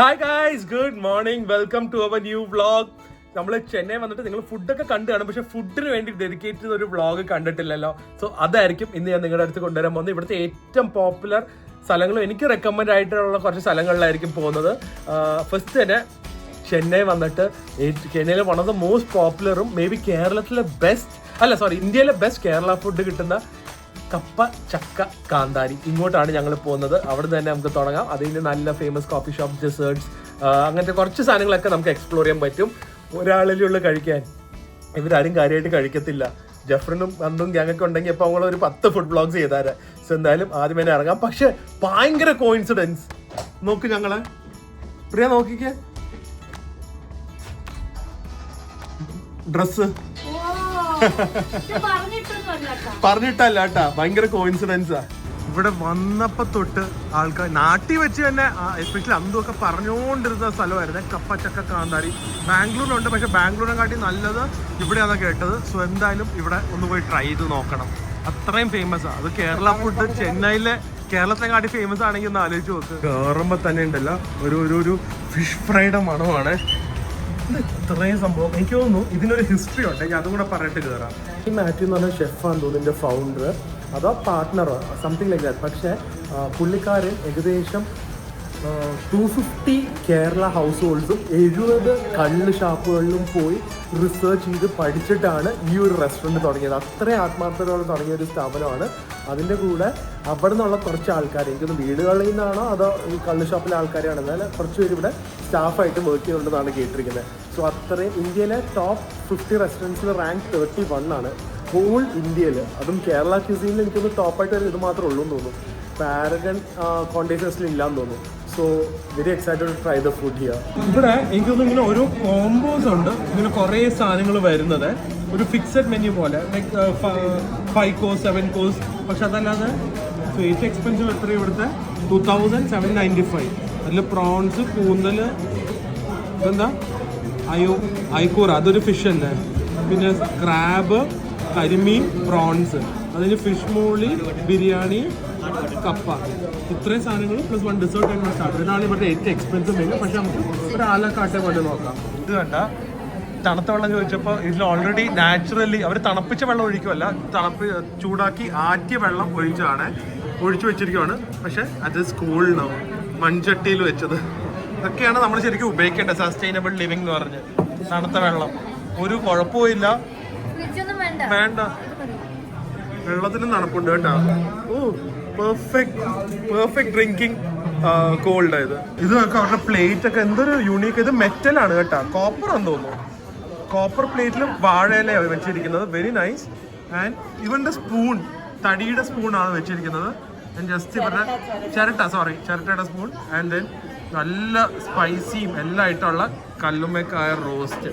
Hi guys, good morning, welcome to our new vlog. നമ്മൾ ചെന്നൈ വന്നിട്ട് നിങ്ങൾ ഫുഡൊക്കെ കണ്ടു കാണും, പക്ഷെ ഫുഡിന് വേണ്ടി ഡെഡിക്കേറ്റ് ചെയ്ത ഒരു വ്ളോഗ് കണ്ടിട്ടില്ലല്ലോ. സോ അതായിരിക്കും ഇന്ന് ഞാൻ നിങ്ങളുടെ അടുത്ത് കൊണ്ടുവരാൻ പോകുന്നത്. ഇവിടുത്തെ ഏറ്റവും പോപ്പുലർ സ്ഥലങ്ങളും എനിക്ക് റെക്കമെൻഡ് ആയിട്ടുള്ള കുറച്ച് സ്ഥലങ്ങളിലായിരിക്കും പോകുന്നത്. ഫസ്റ്റ് തന്നെ ചെന്നൈ വന്നിട്ട് ചെന്നൈയിലെ വൺ ഓഫ് ദ മോസ്റ്റ് പോപ്പുലറും മേ ബി കേരളത്തിലെ ഇന്ത്യയിലെ ബെസ്റ്റ് കേരള ഫുഡ് കിട്ടുന്ന കപ്പ ചക്ക കാന്താരി, ഇങ്ങോട്ടാണ് ഞങ്ങൾ പോകുന്നത്. അവിടെ നിന്ന് തന്നെ നമുക്ക് തുടങ്ങാം. അതിന് നല്ല ഫേമസ് കോഫി ഷോപ്പ്, ഡെസേർട്സ്, അങ്ങനത്തെ കുറച്ച് സാധനങ്ങളൊക്കെ നമുക്ക് എക്സ്പ്ലോർ ചെയ്യാൻ പറ്റും. ഒരാളിലുള്ള കഴിക്കാൻ ഇവരാരും കാര്യമായിട്ട് കഴിക്കത്തില്ല. ജഫ്രിനും അന്നും ഗ്യാങ്ങൊക്കെ ഉണ്ടെങ്കിൽ ഇപ്പോൾ അവങ്ങളൊരു 10 ഫുഡ് ബ്ലോഗ്സ് ചെയ്താല്. സോ എന്തായാലും ആദ്യം തന്നെ ഇറങ്ങാം. പക്ഷെ ഭയങ്കര കോയിൻസിഡൻസ്. നോക്ക്, ഞങ്ങള് പ്രിയ നോക്കിക്കേ, ഡ്രസ് പറഞ്ഞിട്ടല്ല കേട്ടാ, ഭയങ്കര കോയിൻസിഡൻസാ. ഇവിടെ വന്നപ്പോ തൊട്ട് ആൾക്കാർ നാട്ടിൽ വെച്ച് തന്നെ എസ്പെഷ്യലി അന്തൊക്കെ പറഞ്ഞുകൊണ്ടിരുന്ന സ്ഥലമായിരുന്നു കപ്പ ചക്ക കാന്താരി. ബാംഗ്ലൂരിലുണ്ട്, പക്ഷെ ബാംഗ്ലൂരിനെ കാട്ടി നല്ലത് ഇവിടെയാണ് കേട്ടത്. സോ എന്തായാലും ഇവിടെ ഒന്ന് പോയി ട്രൈ ചെയ്ത് നോക്കണം. അത്രയും ഫേമസ് ആണ് അത്. കേരള ഫുഡ് ചെന്നൈയിലെ കേരളത്തിനെ കാട്ടി ഫേമസ് ആണെങ്കിൽ ഒന്ന് ആലോചിച്ച് നോക്ക്. കയറുമ്പോ തന്നെ ഉണ്ടല്ലോ ഒരു ഫിഷ് ഫ്രൈയുടെ മണമാണ്. ഇത്രയും സംഭവം എനിക്ക് തോന്നുന്നു ഇതിനൊരു ഹിസ്റ്ററി ഉണ്ട്. ഞാൻ അതും കൂടെ പറഞ്ഞിട്ട് കയറാം. ഈ മാത്യു എന്ന് പറഞ്ഞ ഷെഫാന്ന് തോന്നുന്നു ഇതിൻ്റെ ഫൗണ്ടർ, അതോ പാർട്ട്ണറോ സംതിങ് ലൈക്ക് ദാറ്റ്. പക്ഷേ പുള്ളിക്കാരൻ ഏകദേശം 250 കേരള ഹൗസ് ഹോൾഡ്സും 70 കള്ള് ഷാപ്പുകളിലും പോയി റിസർച്ച് ചെയ്ത് പഠിച്ചിട്ടാണ് ഈ ഒരു റെസ്റ്റോറൻറ്റ് തുടങ്ങിയത്. അത്രയും ആത്മാർത്ഥതയോടെ തുടങ്ങിയ ഒരു സ്ഥാപനമാണ്. അതിൻ്റെ കൂടെ അവിടെ നിന്നുള്ള കുറച്ച് ആൾക്കാർ, എനിക്കൊന്ന് വീടുകളിൽ നിന്നാണോ അതോ ഈ കള്ള് ഷോപ്പിലെ ആൾക്കാരാണ്, എന്നാൽ കുറച്ച് പേര് ഇവിടെ സ്റ്റാഫായിട്ട് വർക്ക് ചെയ്യുന്നുണ്ടെന്നാണ് കേട്ടിരിക്കുന്നത്. സോ അത്രയും ഇന്ത്യയിലെ ടോപ്പ് 50 റെസ്റ്റോറൻറ്റ്സിൽ റാങ്ക് 31 ആണ് ഹോൾ ഇന്ത്യയിൽ. അതും കേരള ക്യൂസീനിൽ എനിക്കൊന്ന് ടോപ്പായിട്ട് ഇത് മാത്രമേ ഉള്ളൂ എന്ന് തോന്നുന്നു. പാരഗൺ കോണ്ടേഴ്സിൽ ഇല്ലാന്ന് തോന്നുന്നു. So very excited to try the food here. ഇവിടെ എനിക്കൊന്നും ഇങ്ങനെ ഓരോ കോംബോസ് ഉണ്ട്, ഇങ്ങനെ കുറേ സാധനങ്ങൾ വരുന്നത്. ഒരു ഫിക്സഡ് മെനു പോലെ, ലൈക്ക് 5 കോഴ്സ് 7 കോഴ്സ്. പക്ഷെ അതല്ലാതെ ഏറ്റവും എക്സ്പെൻസീവ് എത്രയും ഇവിടുത്തെ 2795. അതിൽ പ്രോൺസ്, കൂന്തൽ, ഇതെന്താ ഐക്കൂറ, അതൊരു ഫിഷ് അല്ലേ. പിന്നെ ക്രാബ്, കരിമീൻ, പ്രോൺസ്, അതിന് ഫിഷ് മോളി, ബിരിയാണി, കപ്പ, ഇത്രയും സാധനങ്ങൾ പ്ലസ് 1 ഡെസേർട്ട് ആൻഡ് സ്റ്റാർട്ടർ. ഇതാണ് ഇവിടുത്തെ ഏറ്റവും എക്സ്പെൻസീവ് മെനു. പക്ഷെ നമുക്ക് ഒരു ആലക്കാട്ടെ പോലെ നോക്കാം. ഇത് കണ്ട, തണുത്ത വെള്ളം ചോദിച്ചപ്പോൾ ഇതിൽ ഓൾറെഡി നാച്ചുറലി അവർ തണുപ്പിച്ച വെള്ളം ഒഴിക്കുമല്ല, ചൂടാക്കി ആറ്റിയ വെള്ളം ഒഴിച്ചു വെച്ചിരിക്കുവാണ്. പക്ഷെ അത് സ്കൂളിനോ മൺചട്ടിയിൽ വെച്ചത് ഇതൊക്കെയാണ് നമ്മൾ ശരിക്കും ഉപയോഗിക്കേണ്ടത്. സസ്റ്റൈനബിൾ ലിവിംഗ് എന്ന് പറഞ്ഞ്. തണുത്ത വെള്ളം ഒരു കുഴപ്പമില്ല, വേണ്ട, വെള്ളത്തിനും തണുപ്പുണ്ട് കേട്ടോ. ഓ, പെർഫെക്റ്റ് ഡ്രിങ്കിങ് കോൾഡ് ആയത്. ഇത് നോക്കാം, അവരുടെ പ്ലേറ്റ് ഒക്കെ എന്തൊരു യൂണീക്ക്. ഇത് മെറ്റലാണ് കേട്ടോ, കോപ്പർ എന്ന് തോന്നുന്നു. കോപ്പർ പ്ലേറ്റിലും വാഴയിലാണ് വെച്ചിരിക്കുന്നത്. Very nice. ആൻഡ് ഇവന്റെ സ്പൂൺ തടിയുടെ സ്പൂണാണ് വെച്ചിരിക്കുന്നത്. ജസ്റ്റ് ഇവരുടെ ചിരട്ടയുടെ സ്പൂൺ. ആൻഡ് ദെൻ നല്ല സ്പൈസിയും എല്ലാം ആയിട്ടുള്ള കല്ലുമ്മക്കായ റോസ്റ്റ്.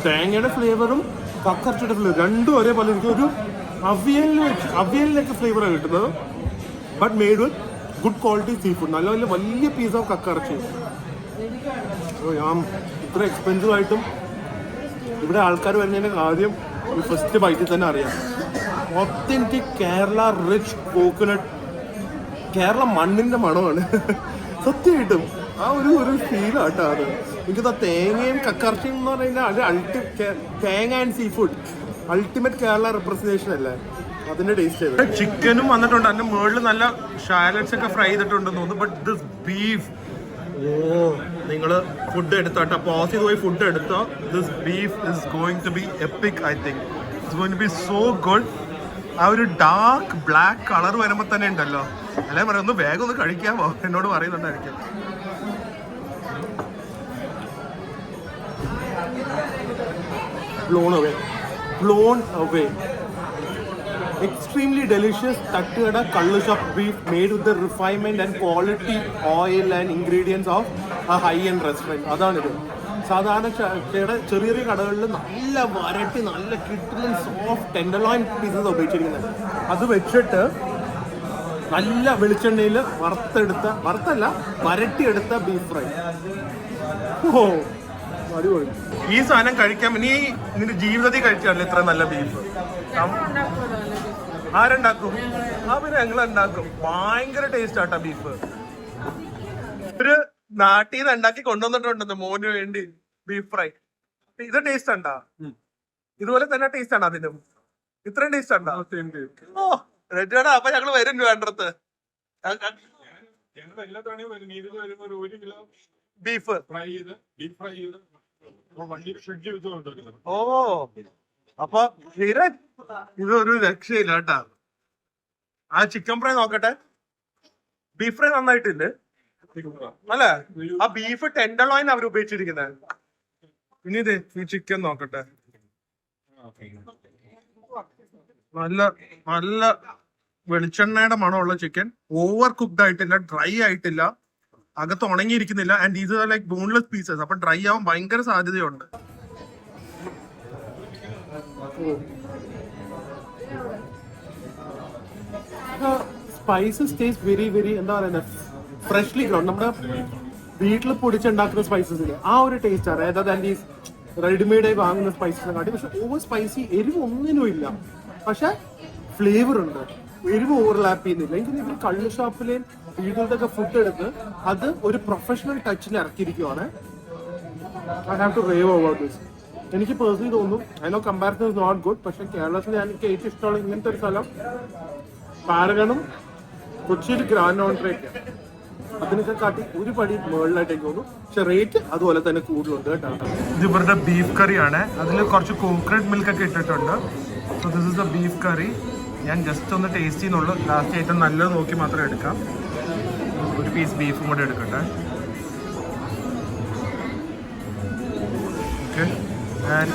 തേങ്ങയുടെ ഫ്ലേവറും കക്കർച്ചയുടെ ഫ്ലേവർ രണ്ടും ഒരേപോലെ. എനിക്ക് ഒരു അവിയലിലേക്ക് ഫ്ലേവറാണ് കിട്ടുന്നത്. But made with good quality sea food. നല്ല വലിയ പീസ് ഓഫ് കക്കറച്ചി. ഞാൻ ഇത്ര എക്സ്പെൻസീവ് ആയിട്ടും ഇവിടെ ആൾക്കാർ വരുന്നതിൻ്റെ കാര്യം ഈ ഫസ്റ്റ് ബൈറ്റിൽ തന്നെ അറിയാം. Authentic Kerala rich coconut, Kerala മണ്ണിൻ്റെ മണമാണ് സത്യമായിട്ടും. ആ ഒരു ഫീലാട്ടോ അത്. എനിക്കത് തേങ്ങയും കക്കർച്ചയും എന്ന് പറഞ്ഞാൽ തേങ്ങ and sea food ultimate Kerala representation അല്ലേ, അതിന്റെ ടേസ്റ്റ് ചെയ്ത്. ചിക്കനും വന്നിട്ടുണ്ട്, അതിന്റെ മുകളിൽ നല്ല ഷാലറ്റ്സ് ഒക്കെ ഫ്രൈ ചെയ്തിട്ടുണ്ടെന്ന് തോന്നുന്നു. ബട്ട് ദിസ് ബീഫ്, നിങ്ങൾ ഫുഡ് എടുത്തോട്ടോ, പോസ് ചെയ്ത് പോയി ഫുഡ് എടുത്തോ. This beef is going to be epic. I think it's going to be so good. ആ ഒരു ഡാർക്ക് ബ്ലാക്ക് കളർ വരുമ്പോൾ തന്നെ ഉണ്ടല്ലോ, അല്ലേ പറയാം, ഒന്ന് വേഗം ഒന്ന് കഴിക്കാമോ എന്നോട് പറയുന്നുണ്ടായിരിക്കും. blown away. Extremely delicious Tattuyada Kallu Shop beef made with the refinement and quality oil and ingredients of a high-end restaurant. അതാണിത്. സാധാരണ ചെറിയ കടകളിൽ നല്ല വരട്ടി നല്ല കിട്ടുന്ന സോഫ്റ്റ് ടെൻഡർലോയിൻ പീസസ് ഉപയോഗിച്ചിരിക്കുന്നത്. അത് വെച്ചിട്ട് നല്ല വെളിച്ചെണ്ണയിൽ വരട്ടിയെടുത്ത ബീഫ് ഫ്രൈ. ഓ അടിപൊളി. ഈ സാധനം കഴിക്കാൻ നീ നിന്റെ ജീവിതത്തിൽ കഴിച്ചാണല്ലോ ഇത്ര നല്ല ബീഫ്. ആരുണ്ടാക്കും? പിന്നെ ഞങ്ങൾ ഉണ്ടാക്കും. ഭയങ്കര ടേസ്റ്റ് ആട്ടാ ബീഫ്. ഒരു നാട്ടിൽ നിന്ന് ഉണ്ടാക്കി കൊണ്ടുവന്നിട്ടുണ്ടെന്ന് മോന് വേണ്ടി ബീഫ് ഫ്രൈ. ഇത് ടേസ്റ്റ് ഉണ്ടാ? ഇതുപോലെ തന്നെ ടേസ്റ്റ് ആണോ അതിനും? ഇത്രയും ടേസ്റ്റ് ഉണ്ടാ? ഓ റെഡിയാടാ. അപ്പൊ ഞങ്ങള് വരും വേണ്ടത്. ബീഫ് ഓ അപ്പൊ ഇതൊരു രക്ഷയില്ല കേട്ടാ. ആ ചിക്കൻ ഫ്രൈ നോക്കട്ടെ. ബീഫ് ഫ്രൈ നന്നായിട്ടില്ലേ അല്ലേ? ആ ബീഫ് ടെൻഡർലോയിൻ അവർ ഉപയോഗിച്ചിരിക്കുന്നത്. ഇനി ഇത് ഈ ചിക്കൻ നോക്കട്ടെ. നല്ല നല്ല വെളിച്ചെണ്ണയുടെ മണമുള്ള ചിക്കൻ. ഓവർ കുക്ക്ഡ് ആയിട്ടില്ല, ഡ്രൈ ആയിട്ടില്ല, അകത്ത് ഉണങ്ങിയിരിക്കുന്നില്ല. ആൻഡ് ഇത് ലൈക്ക് ബോൺലെസ് പീസസ്. അപ്പൊ ഡ്രൈ ആവാൻ ഭയങ്കര സാധ്യതയുണ്ട്. സ്പൈസസ് ടേസ്റ്റ് വെരി വെരി എന്താ പറയുന്നത്, ഫ്രഷ്ലി ഗ്രൗണ്ട്. നമ്മുടെ വീട്ടിൽ പൊടിച്ചുണ്ടാക്കുന്ന സ്പൈസസ് ഇല്ലേ, ആ ഒരു ടേസ്റ്റ് ആണ്. അതായത് ആൻഡ് ഈ റെഡിമെയ്ഡ് ആയി വാങ്ങുന്ന സ്പൈസസിനെ കാട്ടി. പക്ഷെ ഓവർ സ്പൈസി, എരിവ് ഒന്നിനും ഇല്ല. പക്ഷെ ഫ്ലേവർ ഉണ്ട്, എരിവ് ഓവർലാപ്പ് ചെയ്യുന്നില്ല. എനിക്ക് ഇവർ കള്ള് ഷോപ്പിലെയും വീട്ടിലത്തൊക്കെ ഫുഡ് എടുത്ത് അത് ഒരു പ്രൊഫഷണൽ ടച്ചിൽ ഇറക്കിയിരിക്കുവാണ്. I have to rave about this. എനിക്ക് പേഴ്സണലി തോന്നുന്നു, I know comparison is not good. പക്ഷെ കേരളത്തിൽ എനിക്ക് ഏറ്റവും ഇഷ്ടമുള്ള ഇങ്ങനത്തെ ഒരു സ്ഥലം പാരഗണും കൊച്ചിയിൽ ഗ്രാൻഡ് ഓൺട്രേക്ക്. അതിനൊക്കെ കാട്ടി ഒരു പടി മുകളിലായിട്ടേക്ക് തോന്നുന്നു. പക്ഷെ റേറ്റ് അതുപോലെ തന്നെ കൂടുതലുണ്ട് കേട്ടോ. ഇത് ഇവരുടെ ബീഫ് കറിയാണ്. അതിൽ കുറച്ച് കോക്കനട്ട് മിൽക്ക് ഒക്കെ ഇട്ടിട്ടുണ്ട്. So this is the beef curry. ഞാൻ ജസ്റ്റ് ഒന്ന് ടേസ്റ്റ് ചെയ്യുന്നുള്ളൂ. ലാസ്റ്റ് ഏറ്റവും നല്ലത് നോക്കി മാത്രം എടുക്കാം. ഒരു പീസ് ബീഫും കൂടെ എടുക്കട്ടെ. Okay. And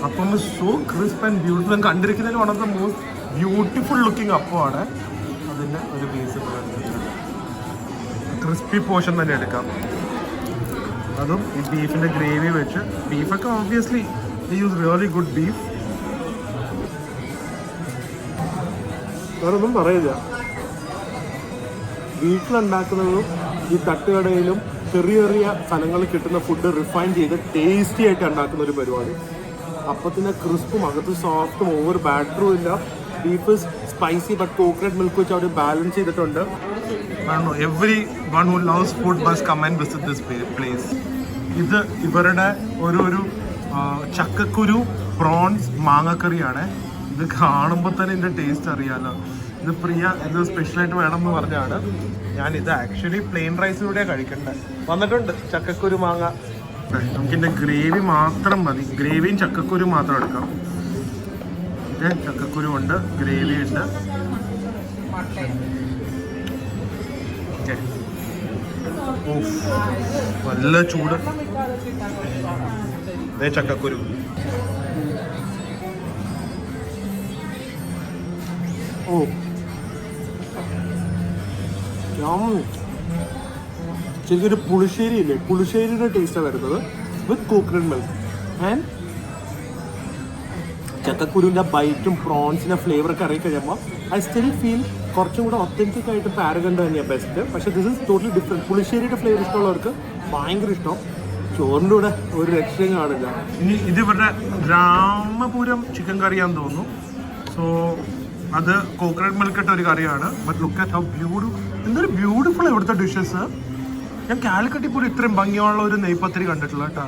appam so crisp and beautiful. ഞാൻ കണ്ടിരിക്കുന്നതിൽ one of the most beautiful looking അപ്പമാണ്. അതിൻ്റെ ഒരു പീസ് ക്രിസ്പി പോർഷൻ തന്നെ എടുക്കാം. അതും ഈ ബീഫിൻ്റെ ഗ്രേവി വെച്ച്. ബീഫൊക്കെ ഓബ്വിയസ്ലി ദേ യൂസ് റിയലി ഗുഡ് ബീഫ്. വേറൊന്നും പറയില്ല. വീട്ടിലുണ്ടാക്കുന്നതും ഈ തട്ടുകടയിലും ചെറിയ ചെറിയ സ്ഥലങ്ങളിൽ കിട്ടുന്ന ഫുഡ് റിഫൈൻ ചെയ്ത് ടേസ്റ്റി ആയിട്ട് ഉണ്ടാക്കുന്ന ഒരു പരിപാടി. അപ്പത്തിൻ്റെ ക്രിസ്പും അകത്ത് സോഫ്റ്റും ഓവർ ബാറ്ററും ഇല്ല. Beef spicy but coconut milk വെച്ച് അവർ ബാലൻസ് ചെയ്തിട്ടുണ്ട്. Everyone who loves food must come and visit this place. ഇത് ഇവരുടെ ഒരു ചക്കക്കുരു പ്രോൺസ് മാങ്ങക്കറിയാണ്. ഇത് കാണുമ്പോൾ തന്നെ ഇതിൻ്റെ ടേസ്റ്റ് അറിയാമല്ലോ. ഇത് പ്രിയ ഇത് സ്പെഷ്യലായിട്ട് വേണമെന്ന് പറഞ്ഞാണ്. ഞാനിത് ആക്ച്വലി പ്ലെയിൻ റൈസിലൂടെ കഴിക്കണ്ടേ. വന്നിട്ടുണ്ട് ചക്കക്കുരു മാങ്ങ. നമുക്കിതിൻ്റെ ഗ്രേവി മാത്രം മതി. ഗ്രേവിയും ചക്കക്കുരു മാത്രം എടുക്കാം. ഓക്കെ, ചക്കക്കുരു ഉണ്ട്, ഗ്രേവി ഉണ്ട്. ഓക്കെ, നല്ല ചൂട്. അതേ ചക്കക്കുരു. ഓ ശരിക്കും ഒരു പുളിശ്ശേരി ഇല്ലേ, പുളിശ്ശേരിയുടെ ടേസ്റ്റാണ് വരുന്നത് വിത്ത് കോക്കനട്ട് മിൽക്ക്. ആൻഡ് ചക്കക്കുരുവിൻ്റെ ബൈറ്റും പ്രോൺസിൻ്റെ ഫ്ലേവറൊക്കെ ഇറങ്ങി കഴിയുമ്പോൾ ഐ സ്റ്റിൽ ഫീൽ കുറച്ചും കൂടെ ഒത്തൻറ്റിക് ആയിട്ട് പാരഗൺ തന്നെയാണ് ബെസ്റ്റ്. പക്ഷേ ദിസ് ഇസ് ടോട്ടലി ഡിഫറെൻറ്റ്. പുളിശ്ശേരിയുടെ ഫ്ലേവർ ഇഷ്ടമുള്ളവർക്ക് ഭയങ്കര ഇഷ്ടം. ചോറിൻ്റെ കൂടെ ഒരു രക്ഷയും കാണില്ല. ഇനി ഇത് ഇവരുടെ രാമപുരം ചിക്കൻ കറിയാന്ന് തോന്നുന്നു. സോ അത് കോക്കനട്ട് മിൽക്കിട്ട ഒരു കറിയാണ്. But look at how beautiful. എന്തൊരു ബ്യൂട്ടിഫുൾ ഇവിടുത്തെ ഡിഷസ്. ഞാൻ കാലിക്കട്ടിൽ പോലും ഇത്രയും ഭംഗിയുള്ള ഒരു നെയ്പത്തിരി കണ്ടിട്ടില്ല കേട്ടോ.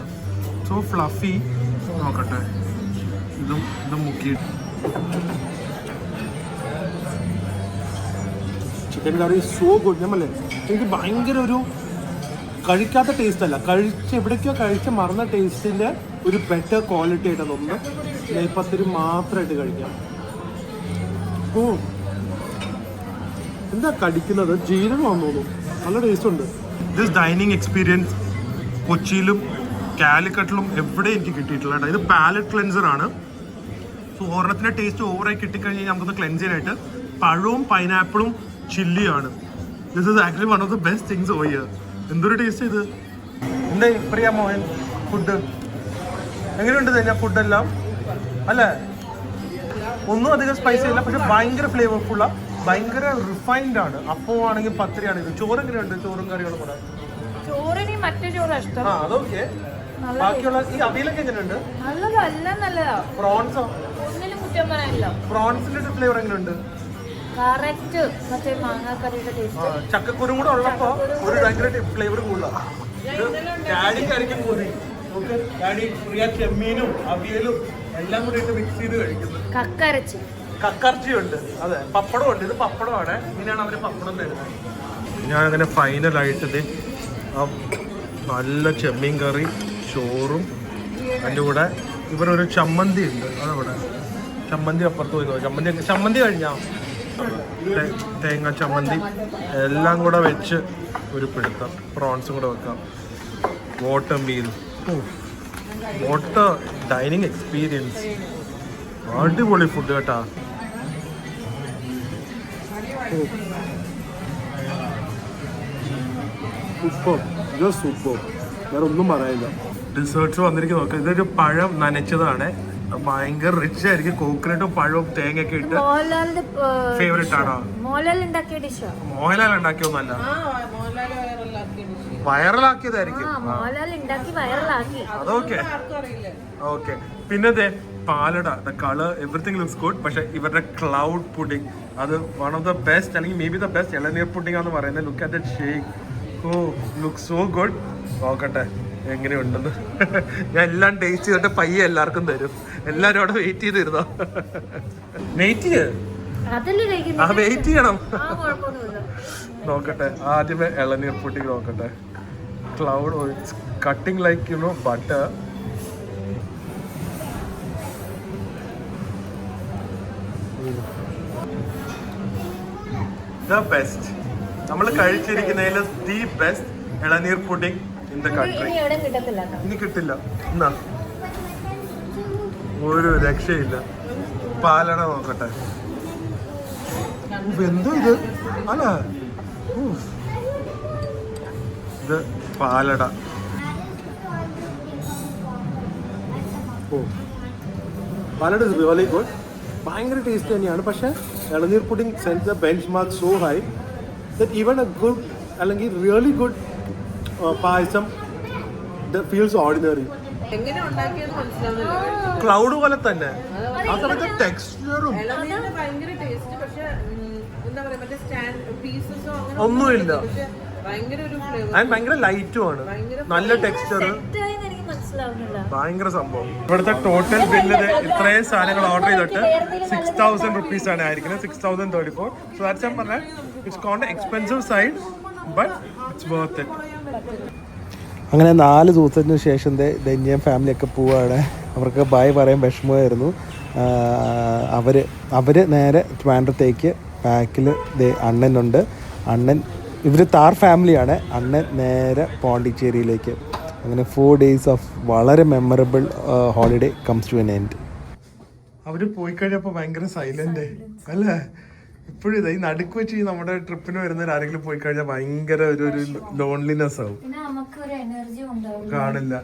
So fluffy. നോക്കട്ടെ, ഇതും മുക്കിയിട്ട് ചിക്കൻ കറി സോ ഗുഡ്. നമ്മളല്ലേ, എനിക്ക് ഭയങ്കര ഒരു കഴിക്കാത്ത ടേസ്റ്റ് അല്ല, എവിടേക്കോ കഴിച്ച് മറന്ന ടേസ്റ്റിൻ്റെ ഒരു ബെറ്റർ ക്വാളിറ്റി ആയിട്ടാണ് തോന്നുന്നത്. നെയ്പത്തിരി മാത്രമായിട്ട് കഴിക്കാം. ഓ എന്താ കടിക്കുന്നത്, ജീരകമാണെന്ന് തോന്നുന്നു. നല്ല ടേസ്റ്റ് ഉണ്ട്. ദിസ് ഡൈനിങ് എക്സ്പീരിയൻസ് കൊച്ചിയിലും കാലിക്കട്ടിലും എവിടെ എനിക്ക് കിട്ടിയിട്ടില്ല. ഇത് പാലറ്റ് ക്ലെൻസർ ആണ്. സോ ഒരെണ്ണത്തിൻ്റെ ടേസ്റ്റ് ഓവറായി കിട്ടിക്കഴിഞ്ഞാൽ നമുക്കൊന്ന് ക്ലെൻസ് ചെയ്യാനായിട്ട് പഴവും പൈനാപ്പിളും ചില്ലിയാണ്. This is actually one of the best things over here. എന്തൊരു ടേസ്റ്റ് ഇത്. എന്താ പ്രിയ മോഹൻ, ഫുഡ് എങ്ങനെയുണ്ട് തന്നെ ഫുഡെല്ലാം അല്ലേ? ഒന്നും അധികം സ്പൈസി ഇല്ല, പക്ഷെ ഭയങ്കര ഫ്ലേവർഫുള്ളാണ്, ഭയങ്കര റിഫൈൻഡ് ആണ്. അപ്പം ആണെങ്കിൽ പത്തിരി ആണെങ്കിൽ. ചോറ് എങ്ങനെയുണ്ട്? ചോറും കറികളും കൂടെ. ചോറിന് മറ്റേ ചോറ് ഇഷ്ടം. അതൊക്കെ ബാക്കിയുള്ള ഈ അവിയലൊക്കെ എങ്ങനെയുണ്ട്? പ്രോൺസോ? പ്രോൺസിന്റെ ഫ്ലേവർ എങ്ങനെയുണ്ട്? ചക്കക്കുരു കൂടെ ഉള്ളപ്പോ ഒരു ഭയങ്കര ഫ്ലേവർ കൂടുതലാണ്. ഡാഡിക്കായിരിക്കും കൂടി ഡാഡി ചെമ്മീനും അവിയലും എല്ലാം കൂടി ഇട്ട് മിക്സ് ചെയ്ത് കഴിക്കുന്നത്. കക്കറച്ചിയുണ്ട്, അതെ. പപ്പടം ഉണ്ട്. ഇത് പപ്പടമാണ്. ഇങ്ങനെയാണ് അവര് പപ്പടം തരുന്നത്. ഞാനങ്ങനെ ഫൈനലായിട്ട് നല്ല ചെമ്മീൻ കറി ചോറും അതിൻ്റെ കൂടെ ഇവരൊരു ചമ്മന്തി ഉണ്ട്. അതവിടെ ചമ്മന്തി അപ്പുറത്ത് പോയി. ചമ്മന്തി കഴിഞ്ഞാൽ തേങ്ങ ചമ്മന്തി എല്ലാം കൂടെ വെച്ച് ഒരു പിടുത്തം. പ്രോൺസും കൂടെ വെക്കാം. Water meal, water dining experience. അടിപൊളി ഫുഡ് കേട്ടാ. സൂപ്പർ, സൂപ്പർ, വേറെ ഒന്നും പറയാനില്ല. ഡിസേർട്ട്സ് വന്നിരിക്കും. നോക്കാം. ഇതൊരു പഴം നനച്ചതാണ്. ഭയങ്കര റിച്ച് ആയിരിക്കും. കോക്കനട്ടും പഴവും തേങ്ങയൊക്കെ ഇട്ട്. ഫേവറേറ്റ് ആണോ? മോഹൻലാൽ ഉണ്ടാക്കിയൊന്നല്ല, വൈറലാക്കിയതായിരിക്കും. അതൊക്കെ ഓക്കെ. പിന്നെ palada, the colour everything looks good. പക്ഷെ ഇവരുടെ ക്ലൗഡ് പുഡിംഗ് അത് വൺ ഓഫ് ദ ബെസ്റ്റ്, അല്ലെങ്കിൽ മേ ബി ദ ബെസ്റ്റ് ഇളനീർ പുഡിംഗ് ആണെന്ന് പറയുന്നത്. Look at the shake. Oh, look so good. നോക്കട്ടെ എങ്ങനെയുണ്ടെന്ന്. ഞാൻ എല്ലാം ടേസ്റ്റ് ചെയ്തിട്ട് പയ്യെ എല്ലാവർക്കും തരും. എല്ലാരും അവിടെ വെയിറ്റ് ചെയ്തിരുന്നോ? വെയിറ്റ് ചെയ്യണം. നോക്കട്ടെ, ആദ്യമേ ഇളനീർ പുഡിംഗ് നോക്കട്ടെ. Cloud cutting like you know butter. The best. നമ്മൾ കഴിച്ചിരിക്കുന്നതിൽ ദി ബെസ്റ്റ് ഇളനീർ പുഡിംഗ് ഇൻ ദ കൺട്രി. ഇനി കിട്ടില്ല. എന്നാ ഒരു രക്ഷയില്ല. പാലട നോക്കട്ടെ. എന്തോ ഇത് അല്ല, ഇത് പാലട. ഓ, പാലട ഇസ് റിയലി ഗുഡ്. ഭയങ്കര ടേസ്റ്റ് തന്നെയാണ്. പക്ഷെ ഇളനീർ pudding set the bench mark so high that even A good അല്ലെങ്കിൽ റിയലി ഗുഡ് പായസം ഫീൽസ് ഓർഡിനറി. ക്ലൗഡ് പോലെ തന്നെ അതൊക്കെ ടെക്സ്ചറും ഒന്നുമില്ല. ഭയങ്കര ലൈറ്റുമാണ്, നല്ല ടെക്സ്ചർ, ഭയങ്കര സംഭവം. ഇവിടുത്തെ ടോട്ടൽ ബില്ല് ഇത്രയും സാധനങ്ങൾ ഓർഡർ ചെയ്തിട്ട് 6,000 rupees ആണ് ആയിരിക്കുന്നത്. 6,034. സോ ദാറ്റ്സ് ഞാൻ പറഞ്ഞ ഇറ്റ്സ് കോണ്ട് expensive side but it's worth it. അങ്ങനെ 4 ദിവസത്തിന് ശേഷം ധന്യം ഫാമിലിയൊക്കെ പോവുകയാണ്. അവർക്ക് ബായ് പറയാൻ വിഷമമായിരുന്നു. അവർ നേരെ ട്രിവാൻഡ്രത്തേക്ക്. ബാക്കിൽ അണ്ണനുണ്ട്. അണ്ണൻ, ഇവർ താർ ഫാമിലിയാണ്. അണ്ണൻ നേരെ പോണ്ടിച്ചേരിയിലേക്ക്. അങ്ങനെ 4 days ഓഫ് വളരെ memorable holiday comes to an end. അവർ പോയി കഴിഞ്ഞപ്പോൾ ഭയങ്കര സൈലന്റ് അല്ലേ? ഇപ്പോഴും ഈ നടുക്ക് വെച്ച് നമ്മുടെ ട്രിപ്പിന് വരുന്നവർ ആരെങ്കിലും പോയി കഴിഞ്ഞാൽ ഭയങ്കര ഒരു ലോൺലിനെസ് ആവും, കാണില്ല.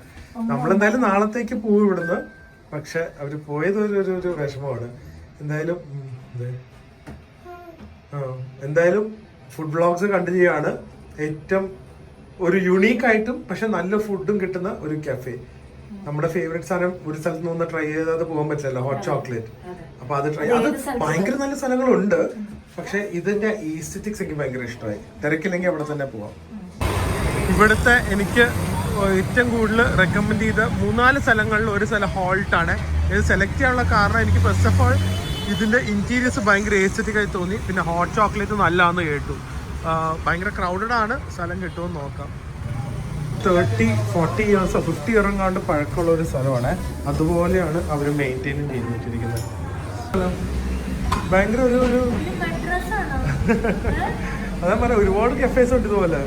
നമ്മളെന്തായാലും നാളത്തേക്ക് പോവും ഇവിടുന്ന്. പക്ഷെ അവർ പോയത് ഒരു വിഷമമാണ്. എന്തായാലും ഫുഡ് വ്ളോഗ്സ് കണ്ടിന്യൂ ചെയ്യാണ്. ഏറ്റവും ഒരു യുണീക്ക് ആയിട്ടും പക്ഷെ നല്ല ഫുഡും കിട്ടുന്ന ഒരു കഫേ. നമ്മുടെ ഫേവറേറ്റ് സാധനം ഒരു സ്ഥലത്ത് നിന്ന് ട്രൈ ചെയ്താൽ പോകാൻ പറ്റില്ല, ഹോട്ട് ചോക്ലേറ്റ്. അപ്പൊ അത് ട്രൈ, അത് ഭയങ്കര നല്ല സ്ഥലങ്ങളുണ്ട്. പക്ഷെ ഇതിന്റെ ഈസ്തറ്റിക്സ് എനിക്ക് ഭയങ്കര ഇഷ്ടമായി. തിരക്കില്ലെങ്കിൽ അവിടെ തന്നെ പോവാം. ഇവിടുത്തെ എനിക്ക് ഏറ്റവും കൂടുതൽ റെക്കമെൻഡ് ചെയ്ത 3-4 സ്ഥലങ്ങളിൽ ഒരു സ്ഥലം ഹോൾട്ടാണ്. ഇത് സെലക്ട് ചെയ്യാനുള്ള കാരണം എനിക്ക് ഫസ്റ്റ് ഓഫ് ഓൾ ഇതിന്റെ ഇന്റീരിയേഴ്സ് ഭയങ്കര എസ്തറ്റിക് ആയി തോന്നി. പിന്നെ ഹോട്ട് ചോക്ലേറ്റ് നല്ലതാണെന്ന് കേട്ടു. ഭയങ്കര ക്രൗഡഡ് ആണ്. സ്ഥലം കിട്ടുമെന്ന് നോക്കാം. 30-40 years 50 years എങ്ങാണ്ട് പഴക്കമുള്ള ഒരു സ്ഥലമാണ്. അതുപോലെയാണ് അവർ മെയിൻറ്റെയിൻ ചെയ്ത് വെച്ചിരിക്കുന്നത്. ഭയങ്കര ഒരു അതാ പറയാ, ഒരുപാട് കഫേസ് ഉണ്ട് ഇതുപോലെ.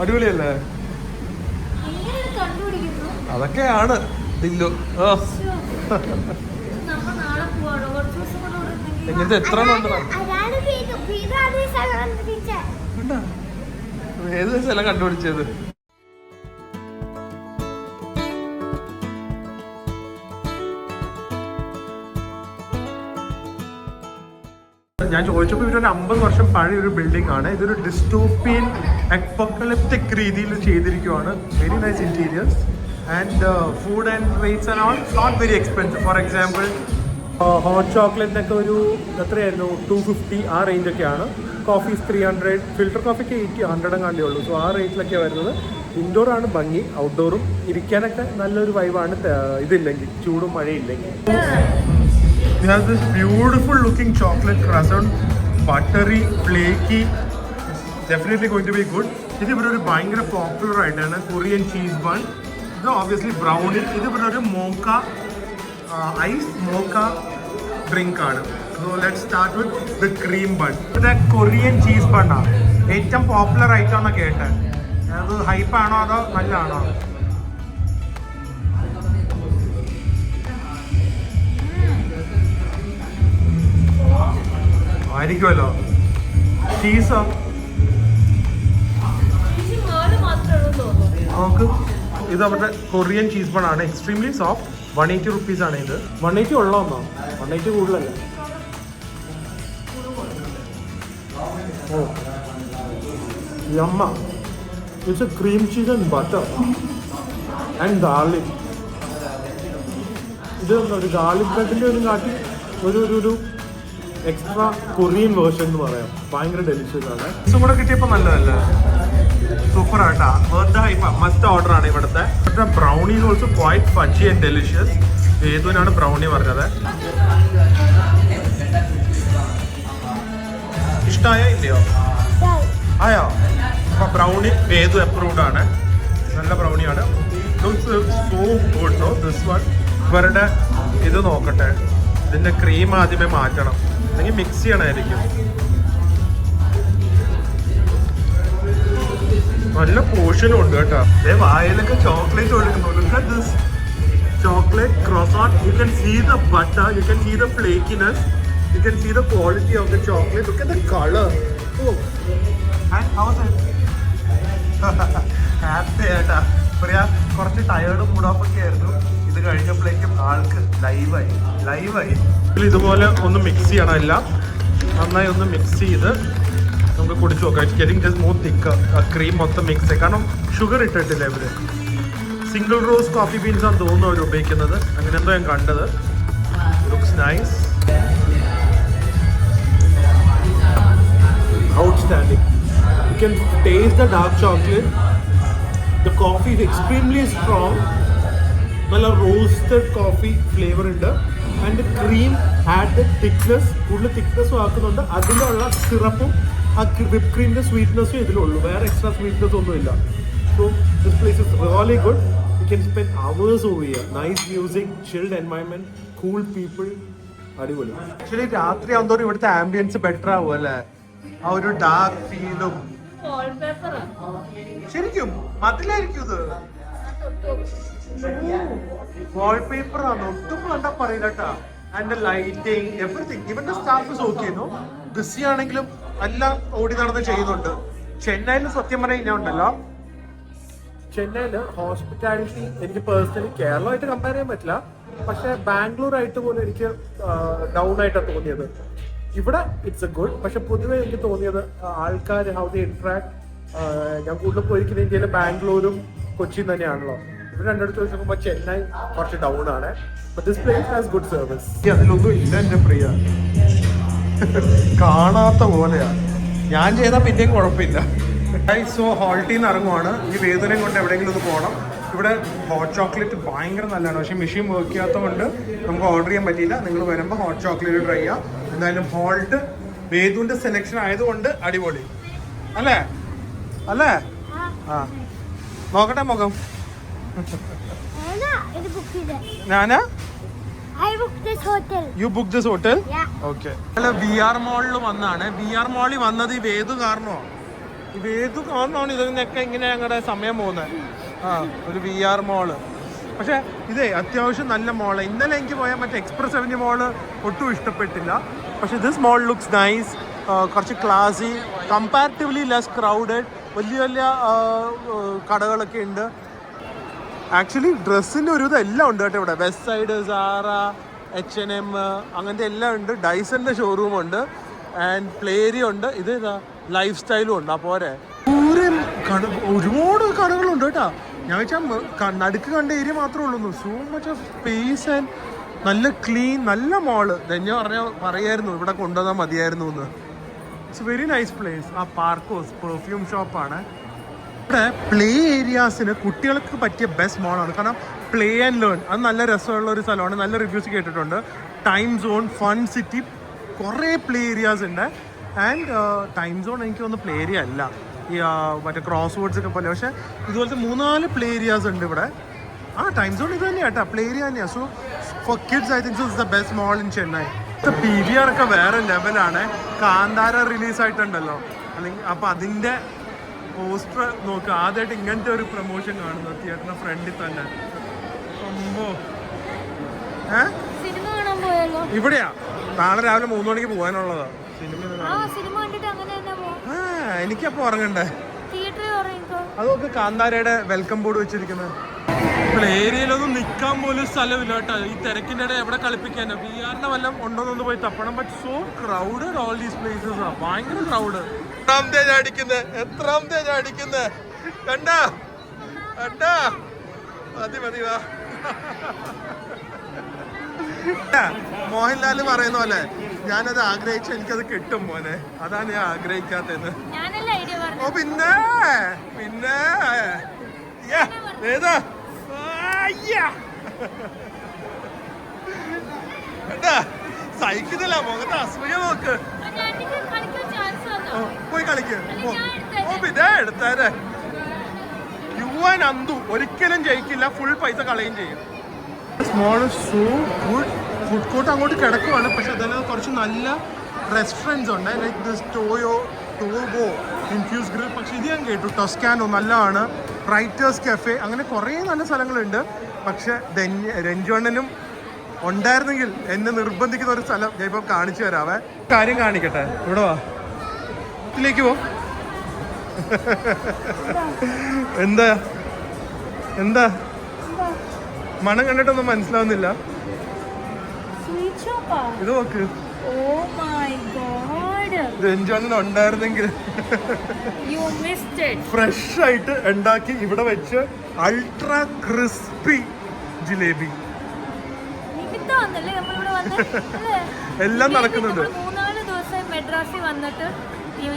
അടിപൊളിയല്ലേ? അതൊക്കെയാണ് ദില്ലു. ഇങ്ങനത്തെ എത്ര ഏത് സ്ഥലം കണ്ടുപിടിച്ചത്? ഞാൻ ചോദിച്ചപ്പോൾ ഇവരൊരു 50 വർഷം പഴയ ഒരു ബിൽഡിംഗ് ആണ്. ഇതൊരു ഡിസ്റ്റോപ്പിയൻ അപ്പോക്കലിപ്റ്റിക് രീതിയിൽ ചെയ്തിരിക്കുവാണ്. Very nice interiors and food and rates and all not very expensive. For example hot ചോക്ലേറ്റിനൊക്കെ ഒരു എത്രയായിരുന്നു 250 ആ റേഞ്ചൊക്കെയാണ്. കോഫീസ് 300, ഫിൽറ്റർ കോഫിക്ക് 80-100 കണ്ടേ ഉള്ളൂ. സോ ആ റേറ്റിലൊക്കെ വരുന്നത്. ഇൻഡോർ ആണ് ഭംഗി, ഔട്ട്ഡോറും ഇരിക്കാനൊക്കെ നല്ലൊരു വൈബാണ് ഇതില്ലെങ്കിൽ, ചൂടും മഴയില്ലെങ്കിൽ. It has this beautiful looking chocolate croissant, buttery, flaky. Definitely going to be good. ഇത് ഇവിടെ ഒരു ഭയങ്കര പോപ്പുലർ ആയിട്ടാണ് കൊറിയൻ ചീസ് ബൺ. ഇത് ഓബ്വിയസ്ലി ബ്രൗണി. ഇത് ഇവിടെ ഒരു മോക്ക ഐസ് മോക്ക ഡ്രിങ്ക് ആണ്. So let start with the cream bun. ഇത് കൊറിയൻ ചീസ് ബണ്ണാണ് ഏറ്റവും പോപ്പുലർ ആയിട്ടാണ് കേട്ടത്. അത് ഹൈപ്പാണോ അതോ നല്ലതാണോ? ആയിരിക്കുമല്ലോ. ചീസോ നമുക്ക് ഇത് അവരുടെ കൊറിയൻ ചീസ് ബൺ ആണ്. Extremely soft. 180 rupees ആണ് ഇത്. 180 ഉള്ളതെന്നോ? 180 കൂടുതലല്ല. Oh yum. It's a cream cheese and butter and garlic. ഇത് ഒരു ഗാർലിക് ബ്രെഡിൻ്റെ ഒരു കാട്ടി ഒരു എക്സ്ട്രാ കൊറിയൻ വേർഷൻ എന്ന് പറയാം. ഭയങ്കര ഡെലിഷ്യസ് ആണ്. ഇതും കൂടെ കിട്ടിയപ്പോൾ നല്ലതല്ലേ? സൂപ്പർ ആട്ടാ. ബർത്ത്ഡേ ഹൈപ്പ മസ്റ്റ് ഓർഡർ ആണ് ഇവിടുത്തെ. Brownie is also quite fudgy and delicious. ഏതുവിനാണ് ബ്രൗണി പറഞ്ഞത്? ഇഷ്ടമായോ ഇല്ലയോ? ആയോ? അപ്പൊ ബ്രൗണി വേദു അപ്രൂവ്ഡ് ആണ്. നല്ല ബ്രൗണിയാണ്. So good. No this one. ഇവരുടെ ഇത് നോക്കട്ടെ. ഇതിന്റെ ക്രീം ആദ്യമേ മാറ്റണം, അല്ലെങ്കിൽ മിക്സ് ചെയ്യണമായിരിക്കും. നല്ല പോർഷനും ഉണ്ട് കേട്ടോ. വായിലൊക്കെ ചോക്ലേറ്റ് ഒഴുകുന്നു. Look at this chocolate croissant. You can see the butter, you can see the flakiness, you can see the quality of the chocolate. Look at the color. Oh. And how's it? Happy ആയിട്ടാ പറയാ. കുറച്ച് ടയേർഡും മൂഡോഫൊക്കെ ആയിരുന്നു. ഇത് കഴിഞ്ഞപ്പോഴേക്കും ആൾക്ക് ലൈവായി. ഇതുപോലെ ഒന്ന് മിക്സ് ചെയ്യണം. എല്ലാം നന്നായി ഒന്ന് മിക്സ് ചെയ്ത് നമുക്ക് കുടിച്ചു നോക്കാം. It's getting just more thick. Cream മൊത്തം മിക്സ് ചെയ്യും. കാരണം ഷുഗർ ഇട്ടിട്ടില്ല ഇവര്. സിംഗിൾ റോസ് കോഫി ബീൻസ് ആണ് തോന്നുന്നു അവർ ഉപയോഗിക്കുന്നത്. അങ്ങനെ എന്തോ ഞാൻ കണ്ടത്. Looks nice. Outstanding. You can taste the dark chocolate. The coffee is extremely strong. നല്ല റോസ്റ്റഡ് കോഫി ഫ്ലേവർ ഉണ്ട്. And cream had the thickness. കൂടുതൽ തിക്നെസ്സും ആക്കുന്നുണ്ട്. അതിലുള്ള സിറപ്പും ആ വിപ്പ് ക്രീമിൻ്റെ സ്വീറ്റ്നെസ്സും ഇതിലുള്ളൂ. വേറെ എക്സ്ട്രാ സ്വീറ്റ്നെസ് ഒന്നുമില്ല. So this place is really good. You can spend hours over here. Nice music, chilled environment, cool people. അടിപൊളി. Actually രാത്രി ആവുന്നതോറും ഇവിടുത്തെ ആംബിയൻസ് ബെറ്റർ ആവും അല്ലേ? ആ ഒരു ഡാർക്ക് ഫീലും. ശരിക്കും അതിലായിരിക്കും ഇത് വാൾപേപ്പർ ആണ്. ഒട്ടും കണ്ടാ പറയില്ല കേട്ടാ. And lighting, everything. ഇവന്റെ സ്റ്റാഫ് ഇസ് ഓക്കെ. ബിസി ആണെങ്കിലും എല്ലാം ഓടി നടന്ന് ചെയ്യുന്നുണ്ട്. ചെന്നൈയിൽ സത്യം പറഞ്ഞാൽ ഞാൻ ഉണ്ടല്ലോ, ചെന്നൈയിൽ ഹോസ്പിറ്റാലിറ്റി എനിക്ക് പേഴ്സണലി കേരളമായിട്ട് കമ്പയർ ചെയ്യാൻ പറ്റില്ല. പക്ഷെ ബാംഗ്ലൂർ ആയിട്ട് പോലും എനിക്ക് ഡൗൺ ആയിട്ടാണ് തോന്നിയത്. ഇവിടെ ഇറ്റ്സ് എ ഗുഡ്. പക്ഷെ പൊതുവെ എനിക്ക് തോന്നിയത് ആൾക്കാർ ഹൗ ദേ ഇന്ററാക്ട്. ഞാൻ കൂടുതൽ പോയിരിക്കുന്നത് ഇന്ത്യയിലെ ബാംഗ്ലൂരും കൊച്ചിയും തന്നെയാണല്ലോ. ഇവിടെ രണ്ടിടത്ത് വെച്ച് നോക്കുമ്പോൾ ചെന്നൈ കുറച്ച് ഡൗൺ ആണ്. But this place has good service. അതിലൊന്നും ഇല്ല എൻ്റെ പ്രിയ. കാണാത്ത പോലെയാ. ഞാൻ ചെയ്താൽ പിന്നെയും കുഴപ്പമില്ല. സോ ഹോൾട്ടിൽ നിന്ന് ഇറങ്ങുവാണ്. ഈ വേദനയും കൊണ്ട് എവിടെയെങ്കിലും ഒന്ന് പോകണം. ഇവിടെ ഹോട്ട് ചോക്ലേറ്റ് ഭയങ്കര നല്ലതാണ്. പക്ഷേ മെഷീൻ വർക്ക് ചെയ്യാത്തതുകൊണ്ട് നമുക്ക് ഓർഡർ ചെയ്യാൻ പറ്റിയില്ല. നിങ്ങൾ വരുമ്പോൾ ഹോട്ട് ചോക്ലേറ്റ് ട്രൈ ചെയ്യാം. എന്തായാലും ഹോൾട്ട് വേദുവിൻ്റെ സെലക്ഷൻ ആയതുകൊണ്ട് അടിപൊളി അല്ലേ? അല്ലേ? ആ നോക്കട്ടെ മുഖം. ഞാനാ you book this hotel? Okay. അല്ല, VR മാളിൽ വന്നാണ്. VR മാളിൽ വന്നത് ഈ വേദു കാരണോ? ഈ വേദു കാരണമാണ് ഇതിനൊക്കെ ഇങ്ങനെ ഞങ്ങളുടെ സമയം പോകുന്നത്. ആ ഒരു VR മാള്. പക്ഷെ ഇതേ അത്യാവശ്യം നല്ല മോള്. ഇന്നലെ എനിക്ക് പോയാൽ മറ്റേ എക്സ്പ്രസ് അവന്യൂ മോള് ഒട്ടും ഇഷ്ടപ്പെട്ടില്ല. പക്ഷെ ദിസ് മോൾ ലുക്സ് നൈസ്. കുറച്ച് ക്ലാസി, കമ്പാരിറ്റീവ്ലി ലെസ് ക്രൗഡഡ്. വലിയ വലിയ കടകളൊക്കെ ഉണ്ട്. ആക്ച്വലി ഡ്രസ്സിൻ്റെ ഒരു ഇതെല്ലാം ഉണ്ട് കേട്ടോ ഇവിടെ. വെസ്റ്റ് സൈഡ്, സാറ, H&M അങ്ങനത്തെ എല്ലാം ഉണ്ട്. ഡൈസൻ്റെ ഷോറൂം ഉണ്ട്. ആൻഡ് പ്ലേ ഏരിയ ഉണ്ട്. ഇത് ലൈഫ് സ്റ്റൈലും ഉണ്ട്. അപ്പോരെ ഒരുപാട് കടകളുണ്ട് കേട്ടാ. ഞാൻ വെച്ചാൽ നടുക്ക് കണ്ട ഏരിയ മാത്രമേ ഉള്ളൂ. So much of space and നല്ല ക്ലീൻ, നല്ല മോള്. ധന്യ പറയായിരുന്നു ഇവിടെ കൊണ്ടുവന്നാൽ മതിയായിരുന്നു എന്ന്. It's very nice place. ആ പാർക്കോസ് പെർഫ്യൂം ഷോപ്പാണ്. ഇവിടെ പ്ലേ ഏരിയാസിന് കുട്ടികൾക്ക് പറ്റിയ ബെസ്റ്റ് മോളാണ്. കാരണം പ്ലേ ആൻഡ് ലേൺ അത് നല്ല രസമുള്ള ഒരു സ്ഥലമാണ്. നല്ല റിവ്യൂസ് കേട്ടിട്ടുണ്ട്. ടൈം സോൺ, ഫൺ സിറ്റി, കുറേ പ്ലേ ഏരിയാസ് ഉണ്ട്. ആൻഡ് ടൈം സോൺ എനിക്ക് തോന്നുന്നു പ്ലേ ഏരിയ അല്ല, ഈ മറ്റേ ക്രോസ് വേർഡ്സ് ഒക്കെ പോലെ. പക്ഷേ ഇതുപോലത്തെ 3-4 പ്ലേ ഏരിയാസ് ഉണ്ട് ഇവിടെ. ടൈം സോൺ ഇത് തന്നെയാണ് കേട്ടോ, പ്ലേ ഏരിയ തന്നെയാണ്. So for kids I think it's the best mall in Chennai. PVR ഒക്കെ വേറെ ലെവലാണ്. കാന്താര റിലീസായിട്ടുണ്ടല്ലോ, അല്ലെങ്കിൽ അപ്പം അതിൻ്റെ പോസ്റ്റർ നോക്കുക. ആദ്യമായിട്ട് ഇങ്ങനത്തെ ഒരു പ്രൊമോഷൻ കാണുന്നത് തിയേറ്ററിന്റെ ഫ്രണ്ടിൽ തന്നെ. ഇവിടെയാ നാളെ രാവിലെ 3 മണിക്ക് പോകാനുള്ളതാ സിനിമ. എനിക്കപ്പോ ഉറങ്ങണ്ടേ? അതൊക്കെ കാന്താരയുടെ വെൽക്കം ബോർഡ് വെച്ചിരിക്കുന്നത്. ഇപ്പോൾ ഏരിയയിലൊന്നും നിൽക്കാൻ പോലും സ്ഥലമില്ല കേട്ടോ. ഈ തിരക്കിൻ്റെ ഇടയിൽ എവിടെ കളിപ്പിക്കാനോ VR വല്ലതും ഉണ്ടോന്നൊന്ന് പോയി തപ്പണം. But so crowded all these places ആ, ഭയങ്കര ക്രൗഡ്. എത്രാമത്തെ ഞാൻ അടിക്കുന്നത് കണ്ടാ കണ്ടാ? മതി വാ. മോഹൻലാല് പറയുന്ന പോലെ ഞാനത് ആഗ്രഹിച്ചു, എനിക്കത് കിട്ടും മോനെ. അതാണ് ഞാൻ ആഗ്രഹിക്കാത്തത്. ഓ പിന്നെ ഏതാ എന്താ സഹിക്കുന്നില്ല മുഖത്ത് അസൂയ നോക്ക്. പോയി കളിക്ക്. ഓ പിന്നെ എടുത്തേരെ. യുവൻ അന്തു ഒരിക്കലും ജയിക്കില്ല, ഫുൾ പൈസ കളയും ചെയ്യും. Small so good. Food court അങ്ങോട്ട് കിടക്കുവാണ്. പക്ഷെ അതിനകത്ത് കുറച്ച് നല്ല റെസ്റ്റോറൻറ്റ്സ് ഉണ്ട്. Like this turbo infuse grill. പക്ഷെ ഇത് ഞാൻ കേട്ടു ടൊസ്കാനോ നല്ലതാണ്, റൈറ്റേഴ്സ് കഫേ, അങ്ങനെ കുറേ നല്ല സ്ഥലങ്ങളുണ്ട്. പക്ഷെ രഞ്ജുവണ്ണനും ഉണ്ടായിരുന്നെങ്കിൽ എന്നെ നിർബന്ധിക്കുന്ന ഒരു സ്ഥലം ഞാൻ ഇപ്പം കാണിച്ചു തരാവേ. കാര്യം കാണിക്കട്ടെ. ഇവിടെ വാ, ഇതിലേക്ക് പോ. എന്താ എന്താ മണം കണ്ടിട്ടൊന്നും മനസ്സിലാവുന്നില്ല. ഇത് നോക്ക്, രഞ്ജുവണ്ണൻ ഉണ്ടായിരുന്നെങ്കിൽ ഫ്രഷ് ആയിട്ട് ഉണ്ടാക്കി ഇവിടെ വെച്ച് അൾട്രാ ക്രിസ്പി ജിലേബി എല്ലാം നടക്കുന്നുണ്ട്. 3-4 ദിവസം മെഡ്രാസിൽ വന്നിട്ട്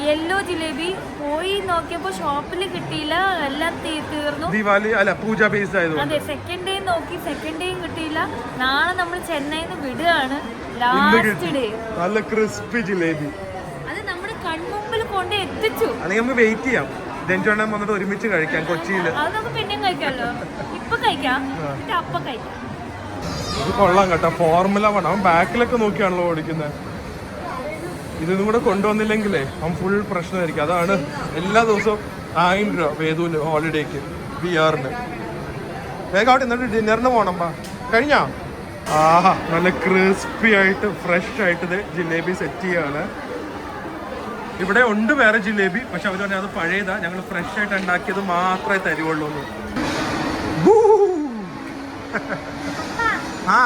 യെല്ലോ ജിലേബി പോയി നോക്കിയപ്പോ ഷോപ്പിൽ കിട്ടിയില്ല, എല്ലാം തീർന്നു. ദിവാലി അല്ല പൂജ ബേസ്ഡ് ആയതുകൊണ്ട്. അതെ, സെക്കൻഡ് ഡേ നോക്കി, സെക്കൻഡ് ഡേയും കിട്ടിയില്ല. നാളെ നമ്മൾ ചെന്നൈന്ന് വിടുകയാണ്, ലാസ്റ്റ് ഡേ. നല്ല ക്രിസ്പി ജിലേബി അത് നമ്മുടെ കൺമുമ്പിൽ കൊണ്ട് എത്തിച്ചു. അല്ലെങ്കിൽ നമുക്ക് വെയിറ്റ് ചെയ്യാം, രഞ്ജുവണ്ണൻ വന്നിട്ട് ഒരുമിച്ച് കഴിക്കാം കൊച്ചിയിൽ. അത് നമുക്ക് പിന്നെയും കഴിക്കാമല്ലോ. ഇപ്പൊ കഴിക്കാം, അപ്പൊ കഴിക്കാം. ഇത് കൊള്ളാം കേട്ടോ, ഫോർമുല 1. അവൻ ബാക്കിലൊക്കെ നോക്കിയാണല്ലോ ഓടിക്കുന്നത്. ഇതൊന്നും കൂടെ കൊണ്ടുവന്നില്ലെങ്കിലേ അവൻ ഫുൾ പ്രശ്നമായിരിക്കും. അതാണ് എല്ലാ ദിവസവും 1000 രൂപ വേദുവിന് ഹോളിഡേക്ക് VRന്. വേഗം അവിടെ എന്നിട്ട് ഡിന്നറിന് പോകണം. കഴിഞ്ഞാ? ആഹാ, നല്ല ക്രിസ്പി ആയിട്ട് ഫ്രഷ് ആയിട്ട് ഇത് ജിലേബി സെറ്റ് ചെയ്യാണ്. ഇവിടെ ഉണ്ട് വേറെ ജിലേബി, പക്ഷെ അവർ പറഞ്ഞാൽ അത് പഴയതാ, ഞങ്ങൾ ഫ്രഷ് ആയിട്ട് ഉണ്ടാക്കിയത് മാത്രമേ തരുവുള്ളൂ എന്ന്. ആ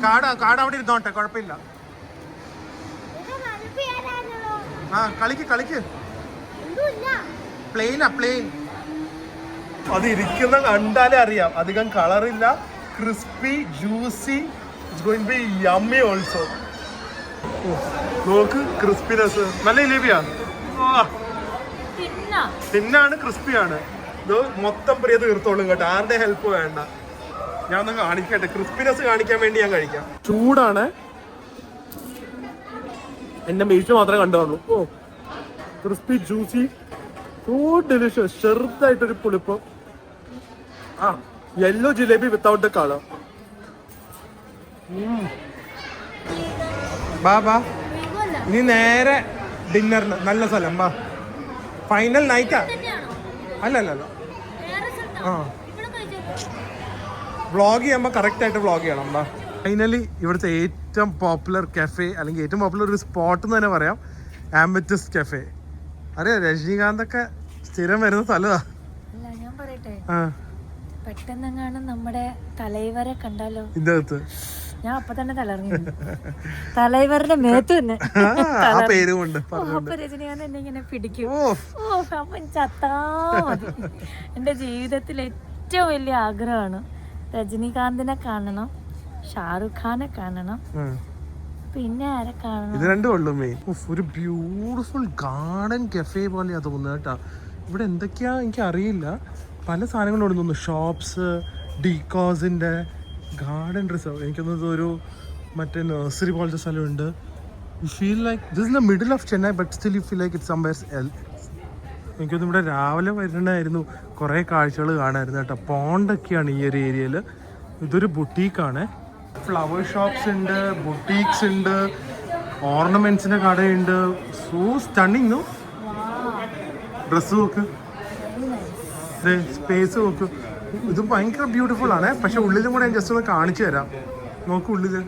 കാട് അവിടെ ഇരുന്നോട്ടെ, കുഴപ്പമില്ല. കളിക്ക് പ്ലെയിനാ, പ്ലെയിൻ. അത് ഇരിക്കുന്ന കണ്ടാലേ അറിയാം, അധികം കളറില്ല, crispy, juicy, it's going be yummy also. നോക്ക് ക്രിസ്പിനെസ്, നല്ല ജിലേബിയാ. തിന്നാണ്, ക്രിസ്പിയാണ്. ഇത് മൊത്തം പ്രിയ തീർത്തോളും കേട്ടോ, ആരുടെ ഹെൽപ്പ് വേണ്ട. ഞാൻ ഒന്ന് കാണിക്കട്ടെ, ക്രിസ്പിനെസ് കാണിക്കാൻ വേണ്ടി ഞാൻ കഴിക്കാം. ചൂടാണ്, എന്റെ മീറ്റ് മാത്രമേ കണ്ടുള്ളൂ. Oh crispy, juicy, so delicious. ചെറുതായിട്ടൊരു പുളിപ്പ്. Yellow jalebi without the colour. ബാ ഇനി നേരെ ഡിന്നറിന് നല്ല സ്ഥലം. ബാ, ഫൈനൽ നൈറ്റാ. അല്ല വ്ളോഗ് ചെയ്യുമ്പോൾ കറക്റ്റായിട്ട് വ്ളോഗ് ചെയ്യണം. ബാ, ഫൈനലി ഇവിടുത്തെ ഏറ്റവും പോപ്പുലർ കഫേ, അല്ലെങ്കിൽ ഏറ്റവും പോപ്പുലർ ഒരു സ്പോട്ട് എന്ന് തന്നെ പറയാം, ആംബറ്റസ് കഫേ. അറിയാം, രജനീകാന്തൊക്കെ സ്ഥിരം വരുന്ന സ്ഥലമാ. ഞാൻ പറയട്ടെ, പെട്ടെന്നെങ്ങാനും നമ്മുടെ തലൈവരെ കണ്ടാലോ? ഇതിനകത്ത് ഞാൻ അപ്പൊ തന്നെ തളർന്നു. തലൈവറിന്റെ മേത്ത് തന്നെ രജനീകാന്ത് എന്നെ ഇങ്ങനെ പിടിക്കും. അവൻ ചത്താ മതി. എന്റെ ജീവിതത്തിൽ ഏറ്റവും വലിയ ആഗ്രഹമാണ് രജനീകാന്തിനെ കാണണം, ഷാറുഖ് ഖാനെ കാണണം, പിന്നെ ആരെ കാണണം. ഇത് രണ്ടും ഉള്ളു മെയിൻ. ഒരു ബ്യൂട്ടിഫുൾ ഗാർഡൻ കഫേ പോലെയാ തോന്നുന്നത് കേട്ടാ. ഇവിടെ എന്തൊക്കെയാ എനിക്ക് അറിയില്ല, പല സാധനങ്ങളും തോന്നുന്നു. ഷോപ്സ്, ഡീകോസിന്റെ ഗാർഡൻ റിസർവ്, എനിക്കൊന്നത് ഒരു മറ്റേ നഴ്സറി പോലത്തെ സ്ഥലമുണ്ട്. You feel like this in the middle of Chennai but still you feel like it somewhere else. എനിക്കൊന്നും ഇവിടെ രാവിലെ വരണമായിരുന്നു, കുറേ കാഴ്ചകൾ കാണാമായിരുന്നു കേട്ടോ. പോണ്ടൊക്കെയാണ് ഈ ഒരു ഏരിയയിൽ. ഇതൊരു ബുട്ടീക്കാണ്. ഫ്ലവർ ഷോപ്സ് ഉണ്ട്, ബുട്ടീക്സ് ഉണ്ട്, ഓർണമെന്റ്സിന്റെ കടയുണ്ട്. So stunning no. ഡ്രസ്സ് നോക്ക്, സ്പേസ് നോക്ക്. ഇത് ഭയങ്കര ബ്യൂട്ടിഫുൾ ആണ്. പക്ഷെ ഉള്ളിലും കൂടെ ഞാൻ ജസ്റ്റ് ഒന്ന് കാണിച്ചു തരാം. നോക്ക് ഉള്ളില്.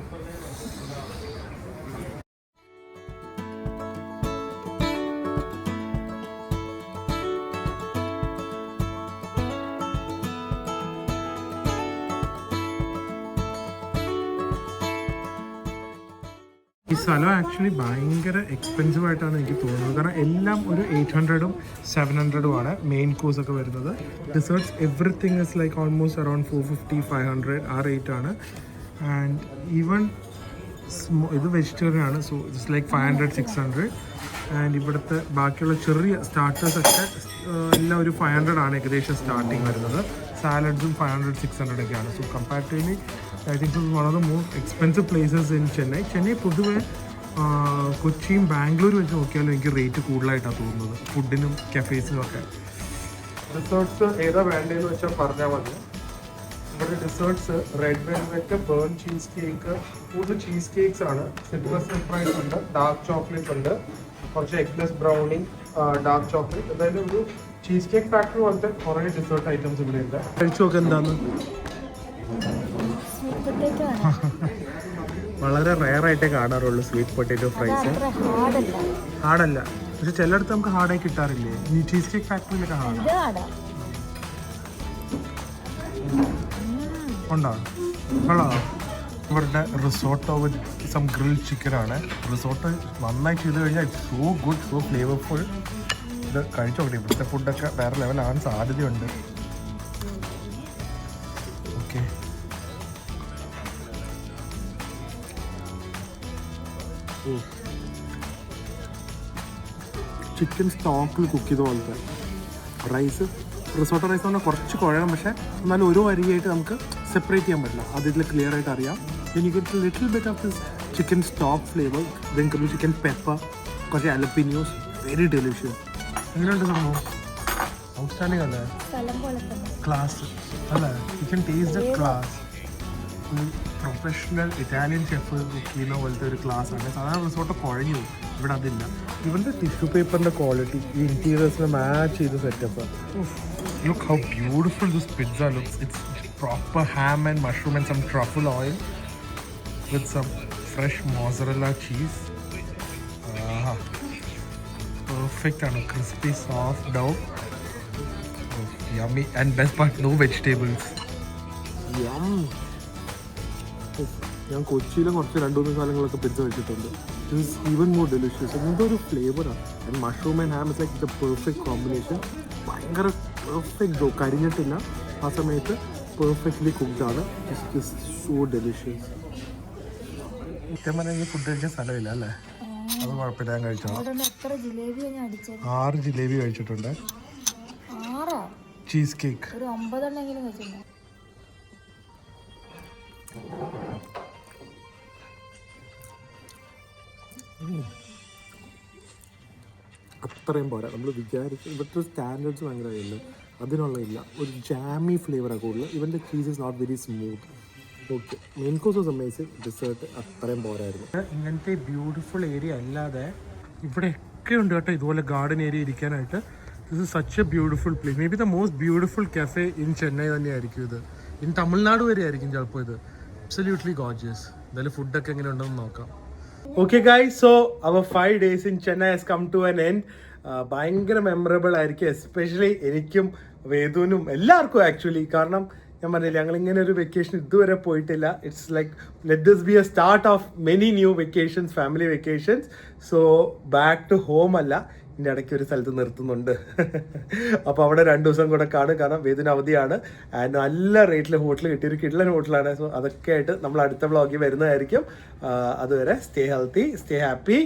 ഈ സ്ഥലം ആക്ച്വലി ഭയങ്കര എക്സ്പെൻസീവ് ആയിട്ടാണ് എനിക്ക് തോന്നുന്നത്. കാരണം എല്ലാം ഒരു 800-ഉം 700-ഉം ആണ് മെയിൻ കോഴ്സ് ഒക്കെ വരുന്നത്. Desserts everything is like almost around 450-500 ആ റേറ്റ് ആണ്. ആൻഡ് ഈവൻ ഇത് വെജിറ്റേറിയൻ ആണ്. So it's like 500-600. ആൻഡ് ഇവിടുത്തെ ബാക്കിയുള്ള ചെറിയ സ്റ്റാർട്ടേഴ്സൊക്കെ എല്ലാം ഒരു 500 ആണ് ഏകദേശം സ്റ്റാർട്ടിങ് വരുന്നത്. സാലഡ്സും 500-600 ഒക്കെയാണ്. So comparatively I think it's one of the most expensive places in Chennai. Chennai പൊതുവെ കൊച്ചിയും ബാംഗ്ലൂരും വെച്ച് നോക്കിയാലും എനിക്ക് റേറ്റ് കൂടുതലായിട്ടാണ് തോന്നുന്നത് ഫുഡിനും കഫേസിനും ഒക്കെ. റിസോർട്ട്സ് ഏതാ വേണ്ടതെന്ന് വെച്ചാൽ പറഞ്ഞാൽ മതി. ഇവിടെ resorts red velvet, burn cheesecake, കൂടുതൽ ചീസ് കേക്ക്സ് ആണ്. സിട്രസ് സർപ്രൈസ് ഉണ്ട്, ഡാർക്ക് ചോക്ലേറ്റ് ഉണ്ട്, കുറച്ച് എഗ്ലെസ് ബ്രൗണി, ഡാർക്ക് ചോക്ലേറ്റ്. അതായത് ഒരു ചീസ് കേക്ക് ഫാക്ടറി പോലത്തെ കുറേ ഡിസേർട്ട് ഐറ്റംസ് ഇവിടെ ഉണ്ട്. കഴിച്ചു നോക്ക് എന്താന്ന്. വളരെ റെയർ ആയിട്ടേ കാണാറുള്ളൂ സ്വീറ്റ് പൊട്ടാറ്റോ ഫ്രൈസ്. ഹാർഡല്ല, പക്ഷെ ചിലയിടത്ത് നമുക്ക് ഹാർഡായി കിട്ടാറില്ലേ. ഈ ചീസ് കേക്ക് ഫാക്ടറിയിലൊക്കെ ഹാർഡ് ഉണ്ടോ? കൊള്ളാം. ഇവരുടെ റിസോർട്ടോ വിത്ത് സം ഗ്രിൽ ചിക്കൻ ആണ്. റിസോർട്ട് നന്നായി ചെയ്ത് കഴിഞ്ഞാൽ it's so good, so flavourful. ഇത് കഴിച്ചു നോക്കട്ടെ. ഇവിടുത്തെ ഫുഡൊക്കെ വേറെ ലെവലാകാൻ സാധ്യതയുണ്ട്. ഓക്കെ, ചിക്കൻ സ്റ്റോക്കിൽ കുക്ക് ചെയ്ത പോലത്തെ റൈസ്. റിസോർട്ട് റൈസ് പറഞ്ഞാൽ കുറച്ച് കുഴയും, പക്ഷേ എന്നാലും ഓരോ അരിയായിട്ട് നമുക്ക് സെപ്പറേറ്റ് ചെയ്യാൻ പറ്റില്ല. അത് ഇതിൽ ക്ലിയർ ആയിട്ട് അറിയാം. then you get a little bit of this chicken stock flavor, then comes chicken pepper, കുറച്ച് jalapenos, very delicious. എങ്ങനെയുണ്ട് സംഭവം? ഔട്ട്സ്റ്റാൻഡിംഗ് അല്ലേ? ക്ലാസ് അല്ലേ? you can taste the class. Professional Italian chef cook ചെയ്യുന്ന പോലത്തെ ഒരു ക്ലാസ് ആണ്. സാധാരണ റിസോർട്ട് കുഴഞ്ഞു, ഇവിടെ അതില്ല. ഇവരുടെ ടിഷ്യൂ പേപ്പറിൻ്റെ ക്വാളിറ്റി, ഈ ഇൻറ്റീരിയേഴ്സിനെ മാച്ച് ചെയ്ത് setup. Look how beautiful this pizza looks. It's proper ham and mushroom and some truffle oil with some fresh mozzarella cheese. Perfect ആണ്. Crispy soft dough, yummy. And best part, no vegetables. ഞാൻ കൊച്ചിയിലെ കുറച്ച് 2-3 സ്ഥലങ്ങളൊക്കെ pizza വെച്ചിട്ടുണ്ട്. It's even more delicious. എന്തോ ഒരു ഫ്ലേവറാണ്. And mushroom and ham is like the perfect combination. ഭയങ്കര പെർഫെക്റ്റ്, കരിഞ്ഞിട്ടില്ല ആ സമയത്ത്, പെർഫെക്റ്റ്ലി കുക്ക്ഡ് ആണ്. It's so delicious. സത്യം പറഞ്ഞാൽ ഈ ഫുഡ് കഴിച്ച സ്ഥലമില്ല അല്ലേ? അത് കുഴപ്പമില്ല, ഞാൻ കഴിച്ചോളാം. 6 ജിലേബി കഴിച്ചിട്ടുണ്ട്. ചീസ് കേക്ക് ഒരു 9 എണ്ണെങ്കിലും കഴിച്ചിട്ടുണ്ട്. അത്രയും പോരാ. നമ്മൾ വിചാരിച്ചു ഇവിടുത്തെ സ്റ്റാൻഡേർഡ്സ് ഭയങ്കരമായില്ല, അതിനുള്ള ഇല്ല. ഒരു ജാമി ഫ്ലേവറാണ് കൂടുതൽ. ഇവൻ്റെ cheese is not very smooth. Okay, main course was amazing. Dessert അത്രയും പോരായിരുന്നു. ഇങ്ങനത്തെ ബ്യൂട്ടിഫുൾ ഏരിയ അല്ലാതെ ഇവിടെയൊക്കെ ഉണ്ട് കേട്ടോ ഇതുപോലെ ഗാർഡൻ ഏരിയ ഇരിക്കാനായിട്ട്. This is such a beautiful place. Maybe the most beautiful cafe in Chennai തന്നെയായിരിക്കും ഇത്. ഇൻ തമിഴ്നാട് വരെ ആയിരിക്കും ചിലപ്പോൾ ഇത്. Absolutely gorgeous. എന്തായാലും ഫുഡൊക്കെ എങ്ങനെ ഉണ്ടെന്ന് നോക്കാം. Okay guys, so our 5 days in Chennai has come to an end. ഭയങ്കര മെമ്മറബിൾ ആയിരിക്കും, എസ്പെഷ്യലി എനിക്കും വേദുവിനും എല്ലാവർക്കും ആക്ച്വലി. കാരണം ഞാൻ പറഞ്ഞില്ല ഞങ്ങൾ ഇങ്ങനെ ഒരു വെക്കേഷൻ ഇതുവരെ പോയിട്ടില്ല. It's like let this be a start of many new vacations, family vacations. So back to home അല്ല, ഇതിൻ്റെ ഇടയ്ക്ക് ഒരു സ്ഥലത്ത് നിർത്തുന്നുണ്ട്. അപ്പോൾ അവിടെ 2 ദിവസം കൂടെ കാണും. കാരണം വേദിന് അവധിയാണ്. ആൻഡ് നല്ല റേറ്റിൽ ഹോട്ടൽ കിട്ടിയ ഒരു കിഡ്ലൻ ഹോട്ടലാണ്. സോ അതൊക്കെ ആയിട്ട് നമ്മൾ അടുത്ത വ്ളോഗിൽ വരുന്നതായിരിക്കും. അതുവരെ സ്റ്റേ ഹെൽത്തി, സ്റ്റേ ഹാപ്പി.